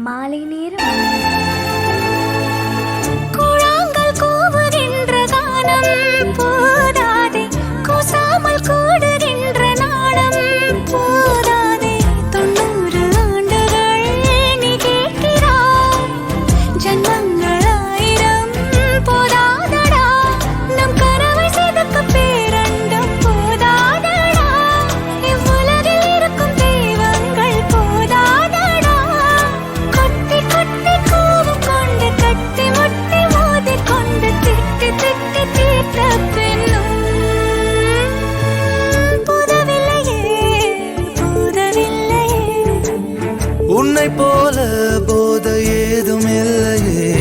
மாலை நேரம் கூழாங்கல் கூவுகின்ற கானம் போதாதே, கூசாமல் கூடுகின்ற நாணம் போதாதே. 90 ஆண்டுகள் நீ கேட்கிறாய், ஜன்மங்கள் 1000 போதாதடா. நம் கனவை செதுக்க பேரண்டம் போதாதடா. இவ்வுலகில் இருக்கும் தெய்வங்கள் போதாதடா. கொட்டி கொட்டி கூவும் கொண்டு கட்டி முட்டி மோதிக் கொண்டு திட்டி திட்டி தீர்த்த பின்னும் போதவில்லையே, போதவில்லையே. உன்னை போல போத ஏதும் இல்லையே.